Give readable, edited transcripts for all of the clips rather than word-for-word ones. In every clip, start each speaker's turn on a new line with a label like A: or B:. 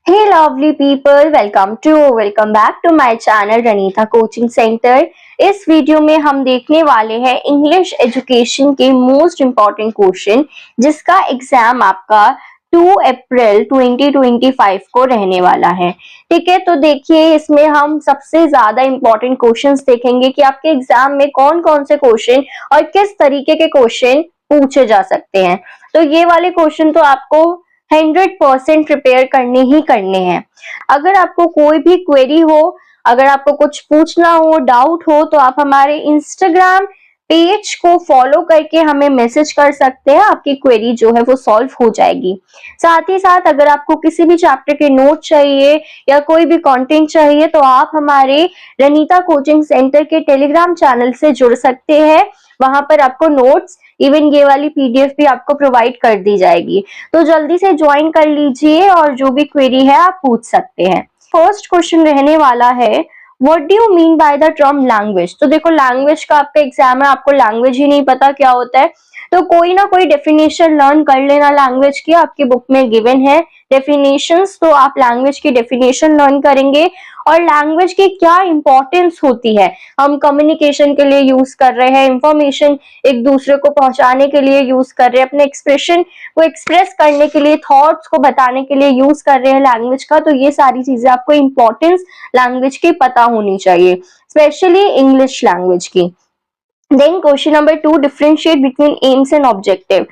A: Hey lovely people, welcome back to my channel Ranita Coaching Center। इस video में हम देखने वाले हैं इंग्लिश एजुकेशन के मोस्ट इम्पॉर्टेंट क्वेश्चन जिसका एग्जाम आपका 2 अप्रैल 2025 को रहने वाला है। ठीक है, तो देखिए इसमें हम सबसे ज्यादा इम्पोर्टेंट क्वेश्चंस देखेंगे कि आपके एग्जाम में कौन कौन से क्वेश्चन और किस तरीके के क्वेश्चन पूछे जा सकते हैं। तो ये वाले क्वेश्चन तो आपको 100% प्रिपेयर करने हैं। अगर आपको कोई भी क्वेरी हो, अगर आपको कुछ पूछना हो, डाउट हो, तो आप हमारे इंस्टाग्राम पेज को फॉलो करके हमें मैसेज कर सकते हैं। आपकी क्वेरी जो है वो सॉल्व हो जाएगी। साथ ही साथ अगर आपको किसी भी चैप्टर के नोट चाहिए या कोई भी कंटेंट चाहिए तो आप हमारे रनीता कोचिंग सेंटर के टेलीग्राम चैनल से जुड़ सकते हैं। वहां पर आपको नोट्स, इवन ये वाली पीडीएफ भी आपको प्रोवाइड कर दी जाएगी। तो जल्दी से ज्वाइन कर लीजिए और जो भी क्वेरी है आप पूछ सकते हैं। फर्स्ट क्वेश्चन रहने वाला है, what do you mean by the term language. तो देखो लैंग्वेज का आपका एग्जाम है, आपको लैंग्वेज ही नहीं पता क्या होता है, तो कोई ना कोई डेफिनेशन लर्न कर लेना लैंग्वेज की। आपकी बुक में गिवन है डेफिनेशंस, तो आप लैंग्वेज की डेफिनेशन लर्न करेंगे और लैंग्वेज की क्या इंपॉर्टेंस होती है। हम कम्युनिकेशन के लिए यूज कर रहे हैं, इंफॉर्मेशन एक दूसरे को पहुंचाने के लिए यूज कर रहे हैं, अपने एक्सप्रेशन को एक्सप्रेस करने के लिए, थॉट्स को बताने के लिए यूज कर रहे हैं लैंग्वेज का। तो ये सारी चीजें आपको इंपॉर्टेंस लैंग्वेज की पता होनी चाहिए, स्पेशली इंग्लिश लैंग्वेज की। Then question number 2, differentiate between aims and objective.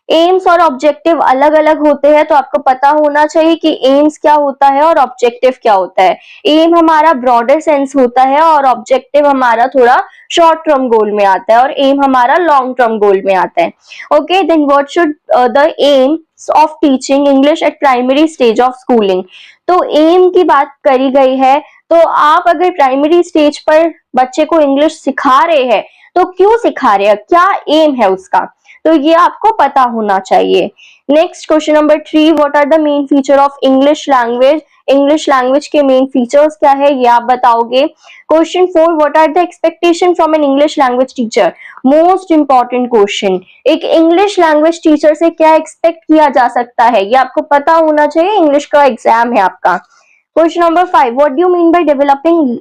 A: Aims और ऑब्जेक्टिव अलग अलग होते हैं, तो आपको पता होना चाहिए कि एम्स क्या होता है और ऑब्जेक्टिव क्या होता है। एम हमारा ब्रॉडर सेंस होता है और ऑब्जेक्टिव हमारा थोड़ा शॉर्ट टर्म गोल में आता है और एम हमारा लॉन्ग टर्म गोल में आता है। Okay, then what should the aim of teaching English at primary stage of schooling. तो एम की बात करी गई है, तो आप अगर प्राइमरी स्टेज पर बच्चे को इंग्लिश सिखा रहे हैं तो क्यों सिखा रहे हैं, क्या एम है उसका, तो ये आपको पता होना चाहिए। Next question number 3, what are the main feature of English language. English language के मेन फीचर्स क्या है ये आप बताओगे। Question 4, what are the expectation from an English language teacher. Most important question, एक इंग्लिश लैंग्वेज टीचर से क्या expect किया जा सकता है ये आपको पता होना चाहिए। इंग्लिश का एग्जाम है आपका। Question number 5, what do you mean by developing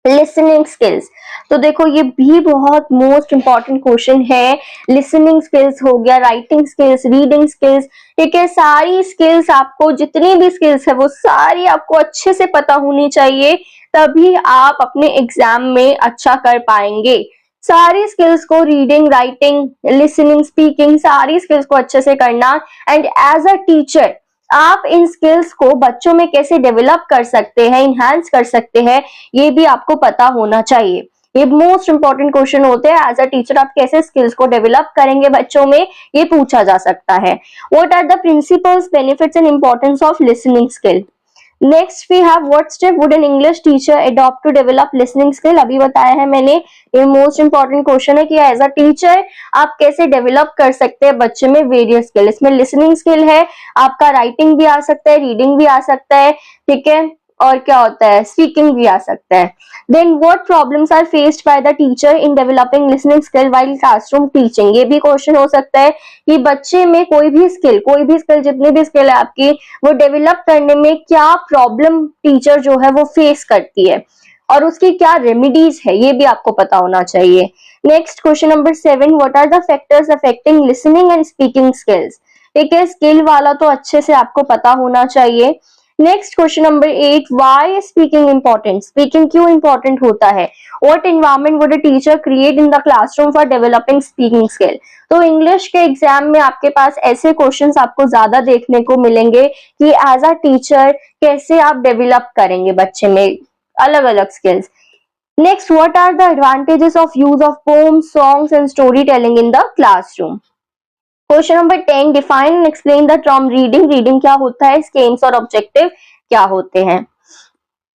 A: listening skills. तो देखो ये भी बहुत मोस्ट इंपॉर्टेंट क्वेश्चन है। लिसनिंग स्किल्स हो गया, राइटिंग स्किल्स, रीडिंग स्किल्स, ठीक है, सारी स्किल्स आपको, जितनी भी स्किल्स है वो सारी आपको अच्छे से पता होनी चाहिए, तभी आप अपने एग्जाम में अच्छा कर पाएंगे। सारी स्किल्स को, रीडिंग, राइटिंग, लिसनिंग, स्पीकिंग, सारी स्किल्स को अच्छे से करना। एंड एज अ टीचर आप इन स्किल्स को बच्चों में कैसे डेवलप कर सकते हैं, इनहैंस कर सकते हैं, ये भी आपको पता होना चाहिए। ये मोस्ट इंपॉर्टेंट क्वेश्चन होते हैं। एज अ टीचर आप कैसे स्किल्स को डेवलप करेंगे बच्चों में, ये पूछा जा सकता है। What are the principles, benefits and importance of listening skill. Next we have, what step would an English teacher adopt to develop listening skill. अभी बताया है मैंने, ये मोस्ट इंपॉर्टेंट क्वेश्चन है कि एज अ टीचर आप कैसे डेवलप कर सकते हैं बच्चे में वेरियस स्किल। इसमें लिसनिंग स्किल है, आपका राइटिंग भी आ सकता है, रीडिंग भी आ सकता है, ठीक है, और क्या होता है, स्पीकिंग भी आ सकता है। Then what problems are faced by the teacher in developing listening skill while classroom teaching. ये भी क्वेश्चन हो सकता है कि बच्चे में कोई भी स्किल, जितनी भी स्किल है आपकी, वो डेवलप करने में क्या प्रॉब्लम टीचर जो है वो फेस करती है और उसकी क्या रेमेडीज है, ये भी आपको पता होना चाहिए। Next question number 7, what are the factors affecting listening and speaking skills. ठीक है, स्किल वाला तो अच्छे से आपको पता होना चाहिए। Next question number 8, why speaking important. Speaking क्यों इंपॉर्टेंट होता है। What environment would a teacher create in the classroom for developing speaking skill. तो इंग्लिश के एग्जाम में आपके पास ऐसे क्वेश्चंस आपको ज्यादा देखने को मिलेंगे कि एज अ टीचर कैसे आप डेवलप करेंगे बच्चे में अलग अलग skills. Next, what are the advantages of use of poems, songs and story telling in the classroom. Question number 10, define and explain the term reading. Reading क्या होता है, इसके एम्स और ऑब्जेक्टिव क्या होते हैं।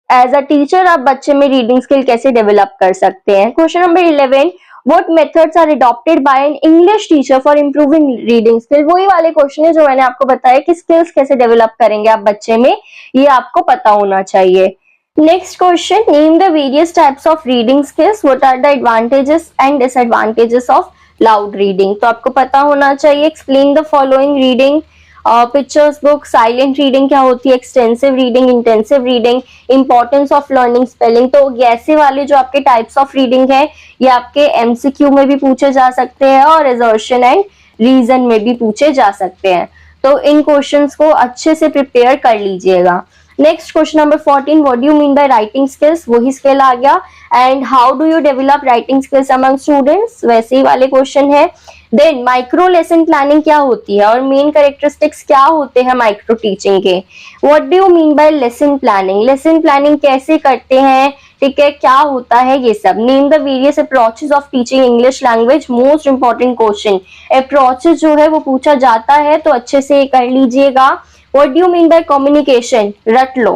A: एज अ टीचर आप बच्चे में रीडिंग स्किल कैसे डेवलप कर सकते हैं। Question number 11, what methods are adopted by an English teacher for improving reading skill. वही वाले क्वेश्चन है जो मैंने आपको बताया कि स्किल्स कैसे डेवलप करेंगे आप बच्चे में, ये आपको पता होना चाहिए। Next question, name the various types of reading skills, what are the advantages and disadvantages of loud reading. तो आपको पता होना चाहिए। Explain the following reading pictures book, silent reading क्या होती है, extensive reading, intensive reading, importance of learning spelling. तो ऐसे वाले जो आपके टाइप्स ऑफ रीडिंग है ये आपके एमसीक्यू में भी पूछे जा सकते हैं और असर्शन एंड रीजन में भी पूछे जा सकते हैं। तो इन क्वेश्चंस को अच्छे से प्रिपेयर कर लीजिएगा। Next question number 14, what do you mean by writing skills, वही स्किल आ गया। And how do you develop writing skills among students, वैसे ही वाले क्वेश्चन है। देन माइक्रो लेसन प्लानिंग क्या होती है और मेन कैरेक्टरिस्टिक्स क्या होते हैं माइक्रो टीचिंग के। What do you mean bye lesson planning, lesson planning कैसे करते हैं, ठीक है, क्या होता है ये सब। Name the various approaches of teaching English language, most important question. Approaches जो है वो पूछा जाता है तो अच्छे से कर लीजिएगा। What do you mean by communication, रट लो।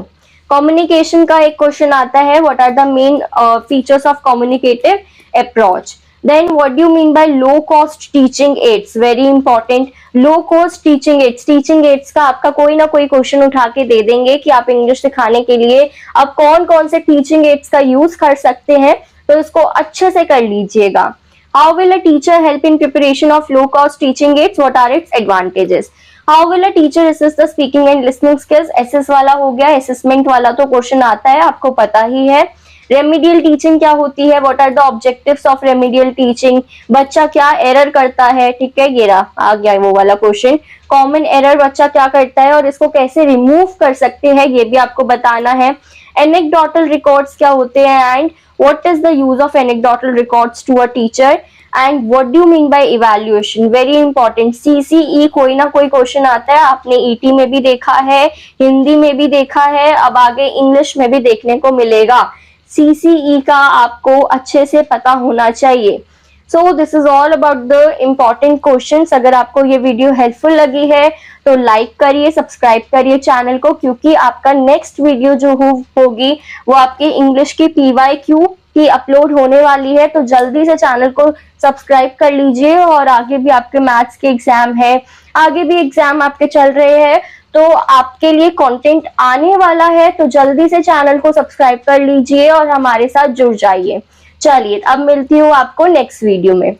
A: कम्युनिकेशन का एक क्वेश्चन आता है, what are the main features of communicative approach. Then what do you mean by low cost teaching aids, very important. Low cost teaching aids, teaching aids का आपका कोई ना कोई क्वेश्चन उठा के दे देंगे कि आप इंग्लिश सिखाने के लिए आप कौन कौन से टीचिंग एड्स का यूज कर सकते हैं, तो इसको अच्छे से कर लीजिएगा। How will a teacher help in preparation of low cost teaching aids, what are its advantages. How will a teacher assist the speaking and listening skills, SS वाला हो गया, असेसमेंट वाला तो क्वेश्चन आता है, आपको पता ही है। रेमिडियल टीचिंग क्या होती है, what are the objectives of remedial teaching, बच्चा क्या एरर करता है, ठीक है, ये रहा आ गया वो वाला क्वेश्चन। कॉमन एरर बच्चा क्या करता है और इसको कैसे रिमूव कर सकते हैं ये भी आपको बताना है। एनेक्डोटल रिकॉर्ड्स क्या होते हैं and what is the use of anecdotal records to a teacher and what do you mean by evaluation, very important. CCE कोई ना कोई क्वेश्चन आता है, आपने ईटी में भी देखा है, हिंदी में भी देखा है, अब आगे इंग्लिश में भी देखने को मिलेगा। सीसीई का आपको अच्छे से पता होना चाहिए। So this is all about the important questions. अगर आपको ये वीडियो हेल्पफुल लगी है तो लाइक करिए, सब्सक्राइब करिए चैनल को, क्योंकि आपका नेक्स्ट वीडियो जो होगी वो आपकी इंग्लिश की पीवाईक्यू की अपलोड होने वाली है। तो जल्दी से चैनल को सब्सक्राइब कर लीजिए। और आगे भी आपके मैथ्स के एग्जाम है, आगे भी एग्जाम आपके चल रहे हैं, तो आपके लिए कंटेंट आने वाला है, तो जल्दी से चैनल को सब्सक्राइब कर लीजिए और हमारे साथ जुड़ जाइए। चलिए अब मिलती हूँ आपको नेक्स्ट वीडियो में।